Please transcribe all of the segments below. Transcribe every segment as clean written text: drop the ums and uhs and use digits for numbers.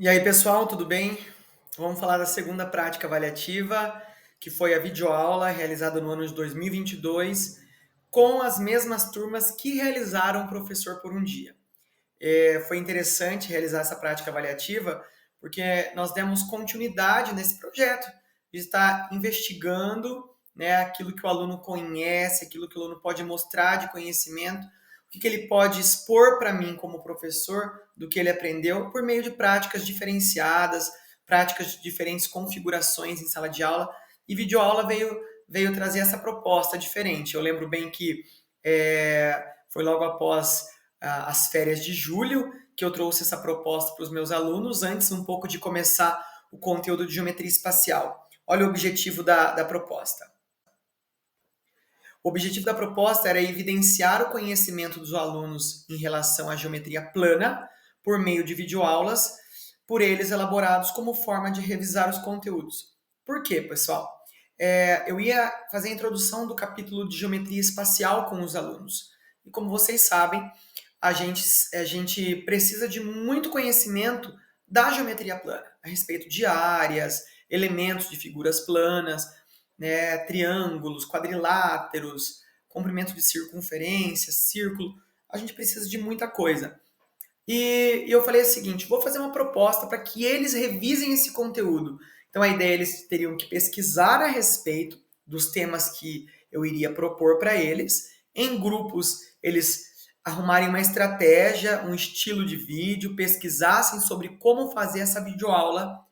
E aí, pessoal, tudo bem? Vamos falar da segunda prática avaliativa, que foi a videoaula realizada no ano de 2022, com as mesmas turmas que realizaram o Professor por um Dia. Foi interessante realizar essa prática avaliativa, porque nós demos continuidade nesse projeto, de estar investigando, né, aquilo que o aluno conhece, aquilo que o aluno pode mostrar de conhecimento, o que ele pode expor para mim como professor do que ele aprendeu por meio de práticas diferenciadas, práticas de diferentes configurações em sala de aula, e videoaula veio trazer essa proposta diferente. Eu lembro bem que foi logo após as férias de julho que eu trouxe essa proposta para os meus alunos, antes um pouco de começar o conteúdo de geometria espacial. Olha o objetivo da proposta. O objetivo da proposta era evidenciar o conhecimento dos alunos em relação à geometria plana por meio de videoaulas, por eles elaborados como forma de revisar os conteúdos. Por quê, pessoal? Eu ia fazer a introdução do capítulo de geometria espacial com os alunos. E como vocês sabem, a gente precisa de muito conhecimento da geometria plana, a respeito de áreas, elementos de figuras planas, né, triângulos, quadriláteros, comprimento de circunferência, círculo. A gente precisa de muita coisa. E eu falei o seguinte: vou fazer uma proposta para que eles revisem esse conteúdo. Então a ideia eles teriam que pesquisar a respeito dos temas que eu iria propor para eles. Em grupos, eles arrumarem uma estratégia, um estilo de vídeo, pesquisassem sobre como fazer essa videoaula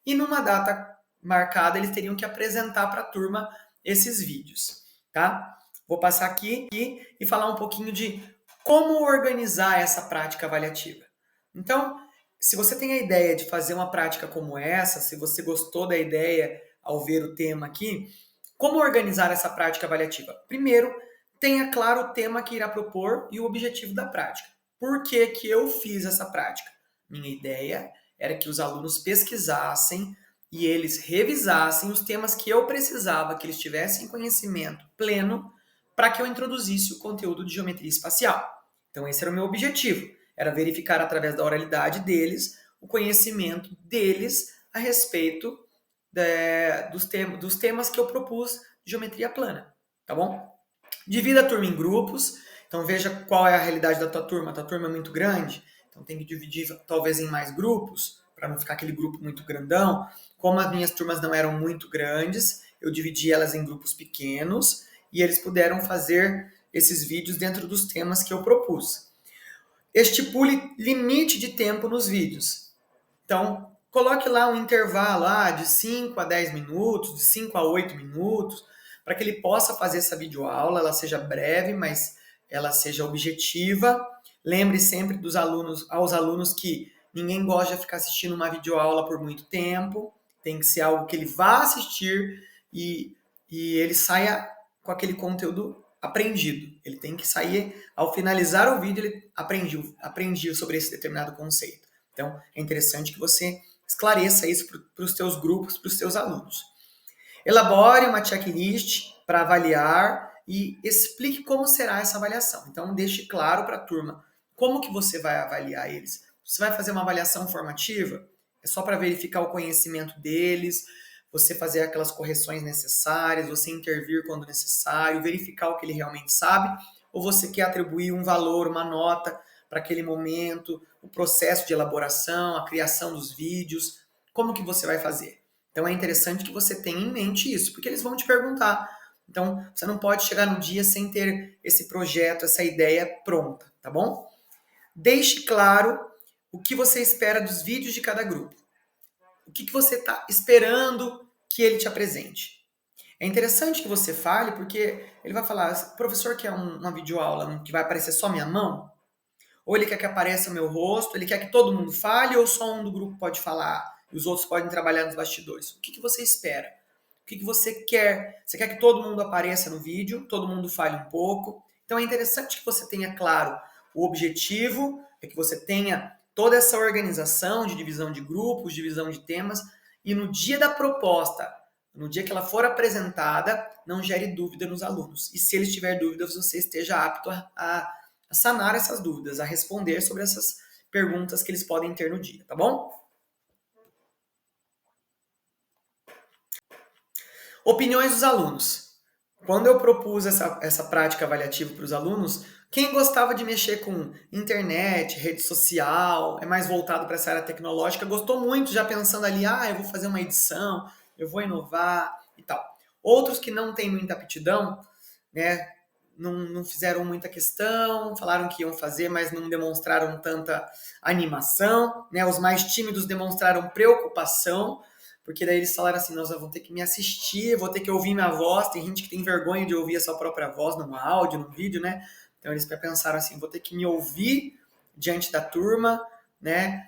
e numa data marcada eles teriam que apresentar para a turma esses vídeos, tá? Vou passar aqui e falar um pouquinho de como organizar essa prática avaliativa. Então, se você tem a ideia de fazer uma prática como essa, se você gostou da ideia ao ver o tema aqui, como organizar essa prática avaliativa? Primeiro, tenha claro o tema que irá propor e o objetivo da prática. Por que que eu fiz essa prática? Minha ideia era que os alunos pesquisassem e eles revisassem os temas que eu precisava que eles tivessem conhecimento pleno para que eu introduzisse o conteúdo de geometria espacial. Então esse era o meu objetivo, era verificar através da oralidade deles o conhecimento deles a respeito dos temas que eu propus de geometria plana, tá bom? Divida a turma em grupos, então veja qual é a realidade da tua turma. A tua turma é muito grande, então tem que dividir talvez em mais grupos, para não ficar aquele grupo muito grandão. Como as minhas turmas não eram muito grandes, eu dividi elas em grupos pequenos e eles puderam fazer esses vídeos dentro dos temas que eu propus. Estipule limite de tempo nos vídeos. Então, coloque lá um intervalo de 5 a 10 minutos, de 5 a 8 minutos, para que ele possa fazer essa videoaula, ela seja breve, mas ela seja objetiva. Lembre sempre aos alunos que ninguém gosta de ficar assistindo uma videoaula por muito tempo, tem que ser algo que ele vá assistir e ele saia com aquele conteúdo aprendido. Ele tem que sair, ao finalizar o vídeo, ele aprendiu sobre esse determinado conceito. Então, é interessante que você esclareça isso para os teus grupos, para os teus alunos. Elabore uma checklist para avaliar e explique como será essa avaliação. Então, deixe claro para a turma como que você vai avaliar eles. Você vai fazer uma avaliação formativa? É só para verificar o conhecimento deles, você fazer aquelas correções necessárias, você intervir quando necessário, verificar o que ele realmente sabe, ou você quer atribuir um valor, uma nota para aquele momento, o processo de elaboração, a criação dos vídeos, como que você vai fazer? Então é interessante que você tenha em mente isso, porque eles vão te perguntar. Então você não pode chegar no dia sem ter esse projeto, essa ideia pronta, tá bom? Deixe claro o que você espera dos vídeos de cada grupo. O que você está esperando que ele te apresente. É interessante que você fale, porque ele vai falar, professor, quer uma videoaula que vai aparecer só minha mão? Ou ele quer que apareça o meu rosto? Ele quer que todo mundo fale ou só um do grupo pode falar e os outros podem trabalhar nos bastidores? O que você espera? O que você quer? Você quer que todo mundo apareça no vídeo, todo mundo fale um pouco? Então é interessante que você tenha claro o objetivo, é que você tenha toda essa organização de divisão de grupos, divisão de temas, e no dia da proposta, no dia que ela for apresentada, não gere dúvida nos alunos. E se eles tiverem dúvidas, você esteja apto a sanar essas dúvidas, a responder sobre essas perguntas que eles podem ter no dia, tá bom? Opiniões dos alunos. Quando eu propus essa prática avaliativa para os alunos, quem gostava de mexer com internet, rede social, é mais voltado para essa área tecnológica, gostou muito, já pensando ali, eu vou fazer uma edição, eu vou inovar e tal. Outros que não têm muita aptidão, né, não fizeram muita questão, falaram que iam fazer, mas não demonstraram tanta animação, né? Os mais tímidos demonstraram preocupação, porque daí eles falaram assim, nós vou ter que me assistir, vou ter que ouvir minha voz, tem gente que tem vergonha de ouvir a sua própria voz no áudio, no vídeo, né? Então eles pensaram assim, vou ter que me ouvir diante da turma, né?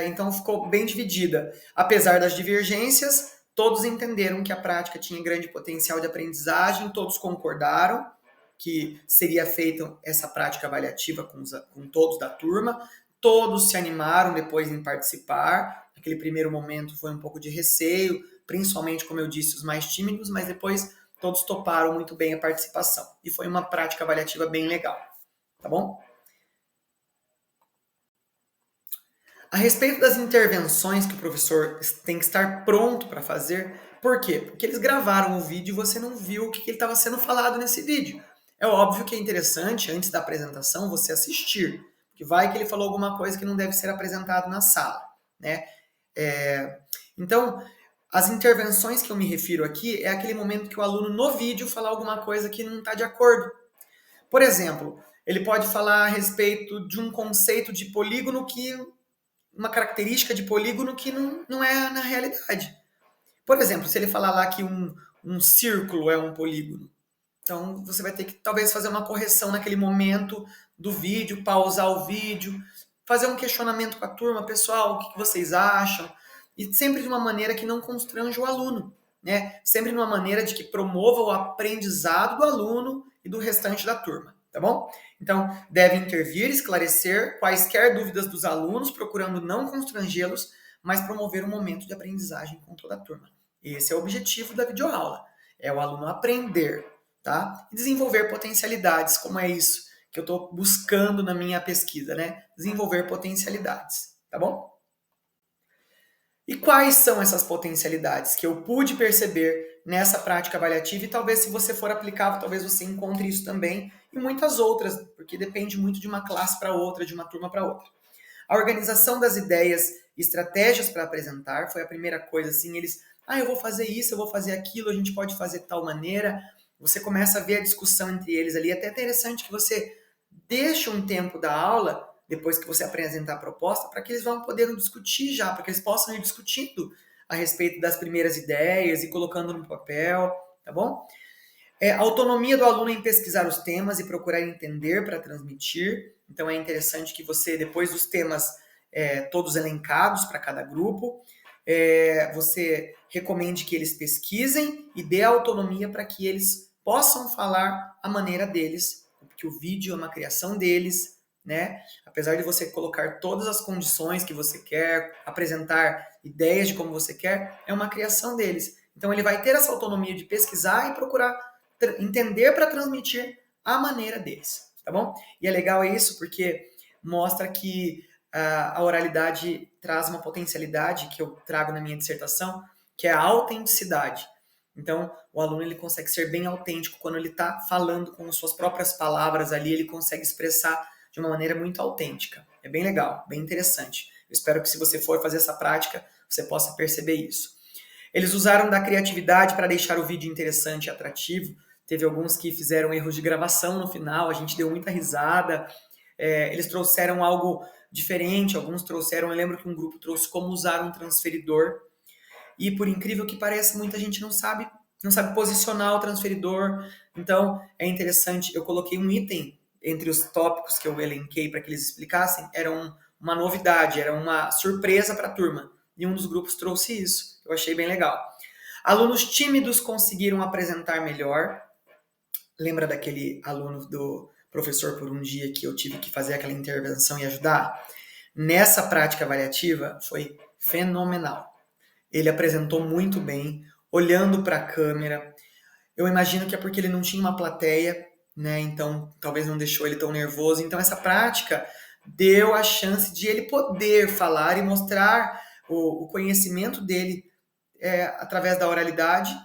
Então ficou bem dividida. Apesar das divergências, todos entenderam que a prática tinha grande potencial de aprendizagem, todos concordaram que seria feita essa prática avaliativa com todos da turma, todos se animaram depois em participar. Naquele primeiro momento foi um pouco de receio, principalmente, como eu disse, os mais tímidos, mas depois todos toparam muito bem a participação. E foi uma prática avaliativa bem legal, tá bom? A respeito das intervenções que o professor tem que estar pronto para fazer, por quê? Porque eles gravaram o vídeo e você não viu o que estava sendo falado nesse vídeo. É óbvio que é interessante, antes da apresentação, você assistir, porque vai que ele falou alguma coisa que não deve ser apresentado na sala, né? Então, as intervenções que eu me refiro aqui é aquele momento que o aluno no vídeo fala alguma coisa que não está de acordo. Por exemplo, ele pode falar a respeito de um conceito de polígono uma característica de polígono que não é na realidade. Por exemplo, se ele falar lá que um círculo é um polígono, então você vai ter que talvez fazer uma correção naquele momento do vídeo, pausar o vídeo, fazer um questionamento com a turma, pessoal, o que vocês acham? E sempre de uma maneira que não constranja o aluno, né? Sempre de uma maneira de que promova o aprendizado do aluno e do restante da turma, tá bom? Então, deve intervir, esclarecer quaisquer dúvidas dos alunos, procurando não constrangê-los, mas promover um momento de aprendizagem com toda a turma. Esse é o objetivo da videoaula, é o aluno aprender, tá? E desenvolver potencialidades, como é isso que eu estou buscando na minha pesquisa, né? Desenvolver potencialidades, tá bom? E quais são essas potencialidades que eu pude perceber nessa prática avaliativa e talvez se você for aplicável, talvez você encontre isso também e muitas outras, porque depende muito de uma classe para outra, de uma turma para outra. A organização das ideias e estratégias para apresentar foi a primeira coisa, assim, eles, eu vou fazer isso, eu vou fazer aquilo, a gente pode fazer de tal maneira. Você começa a ver a discussão entre eles ali. É até interessante que você deixe um tempo da aula, depois que você apresentar a proposta, para que eles vão poder discutir já, para que eles possam ir discutindo a respeito das primeiras ideias e colocando no papel, tá bom? A autonomia do aluno em pesquisar os temas e procurar entender para transmitir. Então é interessante que você, depois dos temas todos elencados para cada grupo, você recomende que eles pesquisem e dê autonomia para que eles possam falar a maneira deles, porque o vídeo é uma criação deles, né? Apesar de você colocar todas as condições que você quer, apresentar ideias de como você quer, é uma criação deles. Então ele vai ter essa autonomia de pesquisar e procurar entender para transmitir a maneira deles, tá bom? E é legal isso porque mostra que a oralidade traz uma potencialidade que eu trago na minha dissertação, que é a autenticidade. Então, o aluno ele consegue ser bem autêntico quando ele está falando com suas próprias palavras ali, ele consegue expressar de uma maneira muito autêntica. É bem legal, bem interessante. Eu espero que se você for fazer essa prática, você possa perceber isso. Eles usaram da criatividade para deixar o vídeo interessante e atrativo. Teve alguns que fizeram erros de gravação no final, a gente deu muita risada. Eles trouxeram algo diferente, alguns trouxeram, eu lembro que um grupo trouxe como usar um transferidor. E por incrível que pareça, muita gente não sabe posicionar o transferidor. Então, é interessante, eu coloquei um item entre os tópicos que eu elenquei para que eles explicassem, era uma novidade, era uma surpresa para a turma. E um dos grupos trouxe isso. Eu achei bem legal. Alunos tímidos conseguiram apresentar melhor. Lembra daquele aluno do professor por um dia que eu tive que fazer aquela intervenção e ajudar? Nessa prática avaliativa foi fenomenal. Ele apresentou muito bem, olhando para a câmera. Eu imagino que é porque ele não tinha uma plateia, né? Então talvez não deixou ele tão nervoso. Então essa prática deu a chance de ele poder falar e mostrar o conhecimento dele através da oralidade,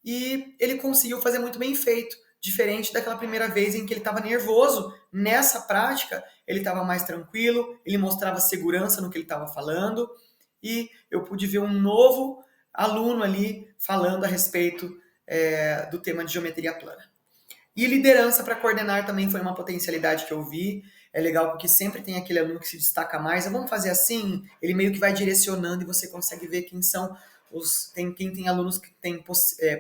e ele conseguiu fazer muito bem feito, diferente daquela primeira vez em que ele estava nervoso. Nessa prática, ele estava mais tranquilo, ele mostrava segurança no que ele estava falando, e eu pude ver um novo aluno ali falando a respeito do tema de geometria plana. E liderança para coordenar também foi uma potencialidade que eu vi. É legal porque sempre tem aquele aluno que se destaca mais. Vamos fazer assim? Ele meio que vai direcionando e você consegue ver quem são quem tem alunos que têm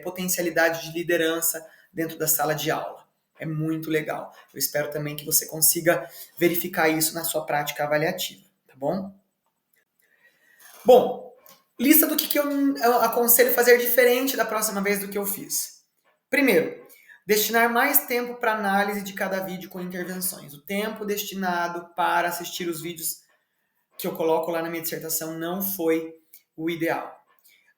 potencialidade de liderança dentro da sala de aula. É muito legal. Eu espero também que você consiga verificar isso na sua prática avaliativa, tá bom? Bom, lista do que eu aconselho fazer diferente da próxima vez do que eu fiz. Primeiro, destinar mais tempo para análise de cada vídeo com intervenções. O tempo destinado para assistir os vídeos que eu coloco lá na minha dissertação não foi o ideal.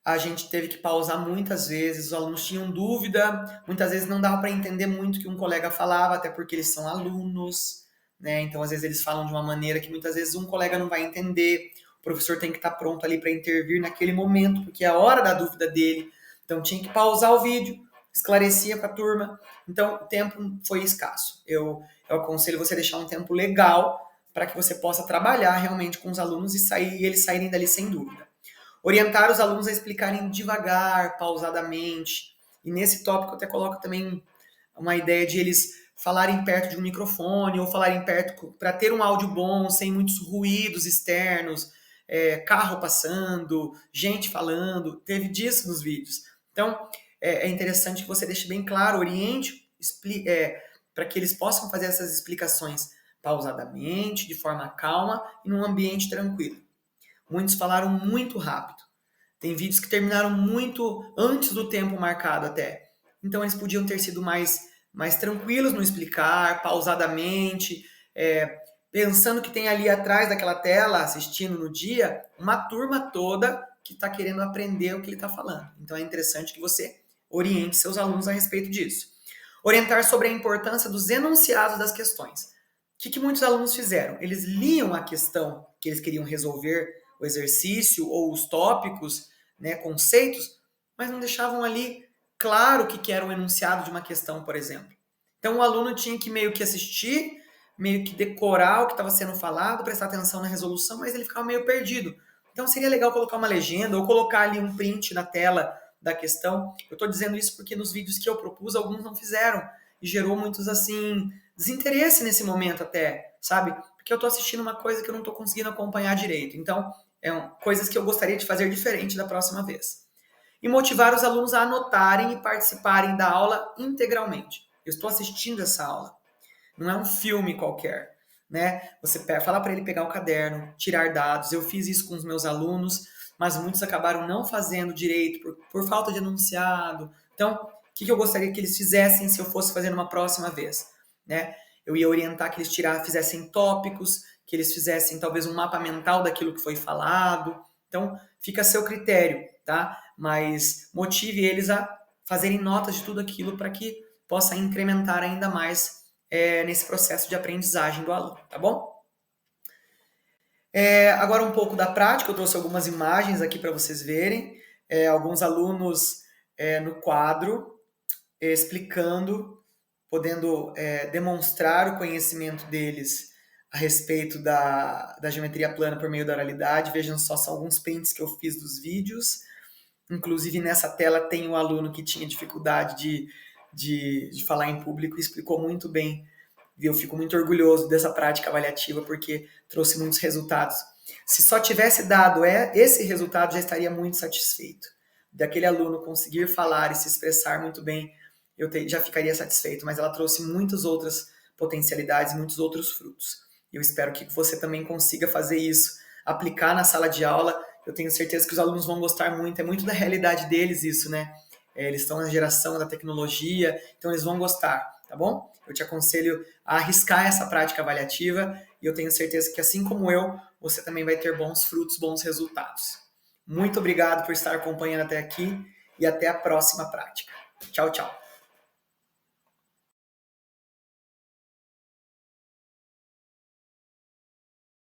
A gente teve que pausar muitas vezes, os alunos tinham dúvida, muitas vezes não dava para entender muito o que um colega falava, até porque eles são alunos, né? Então, às vezes, eles falam de uma maneira que muitas vezes um colega não vai entender, o professor tem que estar pronto ali para intervir naquele momento, porque é a hora da dúvida dele. Então, tinha que pausar o vídeo, esclarecia para a turma. Então, o tempo foi escasso. Eu aconselho você deixar um tempo legal para que você possa trabalhar realmente com os alunos e eles saírem dali sem dúvida. Orientar os alunos a explicarem devagar, pausadamente. E nesse tópico eu até coloco também uma ideia de eles falarem perto de um microfone ou falarem perto para ter um áudio bom, sem muitos ruídos externos, carro passando, gente falando. Teve disso nos vídeos. Então, é interessante que você deixe bem claro, oriente, para que eles possam fazer essas explicações pausadamente, de forma calma e num ambiente tranquilo. Muitos falaram muito rápido. Tem vídeos que terminaram muito antes do tempo marcado até. Então eles podiam ter sido mais tranquilos no explicar, pausadamente, pensando que tem ali atrás daquela tela, assistindo no dia, uma turma toda que está querendo aprender o que ele está falando. Então é interessante que você oriente seus alunos a respeito disso. Orientar sobre a importância dos enunciados das questões. O que muitos alunos fizeram? Eles liam a questão que eles queriam resolver, o exercício ou os tópicos, né, conceitos, mas não deixavam ali claro o que era o enunciado de uma questão, por exemplo. Então o aluno tinha que meio que assistir, meio que decorar o que estava sendo falado, prestar atenção na resolução, mas ele ficava meio perdido. Então seria legal colocar uma legenda ou colocar ali um print na tela da questão. Eu estou dizendo isso porque nos vídeos que eu propus, alguns não fizeram e gerou muitos, assim, desinteresse nesse momento até, sabe? Porque eu estou assistindo uma coisa que eu não estou conseguindo acompanhar direito. Então, coisas que eu gostaria de fazer diferente da próxima vez. E motivar os alunos a anotarem e participarem da aula integralmente. Eu estou assistindo essa aula. Não é um filme qualquer, né? Você fala para ele pegar o caderno, tirar dados. Eu fiz isso com os meus alunos, mas muitos acabaram não fazendo direito por falta de enunciado. Então, o que eu gostaria que eles fizessem se eu fosse fazer numa próxima vez, né? Eu ia orientar que eles fizessem tópicos, que eles fizessem talvez um mapa mental daquilo que foi falado. Então, fica a seu critério, tá? Mas motive eles a fazerem notas de tudo aquilo para que possa incrementar ainda mais nesse processo de aprendizagem do aluno, tá bom? Agora um pouco da prática, eu trouxe algumas imagens aqui para vocês verem. Alguns alunos no quadro, explicando, podendo demonstrar o conhecimento deles a respeito da geometria plana por meio da oralidade. Vejam só alguns prints que eu fiz dos vídeos. Inclusive, nessa tela tem um aluno que tinha dificuldade de falar em público e explicou muito bem. E eu fico muito orgulhoso dessa prática avaliativa porque trouxe muitos resultados. Se só tivesse dado esse resultado, já estaria muito satisfeito. Daquele aluno conseguir falar e se expressar muito bem, já ficaria satisfeito. Mas ela trouxe muitas outras potencialidades, muitos outros frutos. Eu espero que você também consiga fazer isso, aplicar na sala de aula. Eu tenho certeza que os alunos vão gostar muito. É muito da realidade deles isso, né? Eles estão na geração da tecnologia, então eles vão gostar, tá bom? Eu te aconselho a arriscar essa prática avaliativa e eu tenho certeza que, assim como eu, você também vai ter bons frutos, bons resultados. Muito obrigado por estar acompanhando até aqui e até a próxima prática. Tchau, tchau.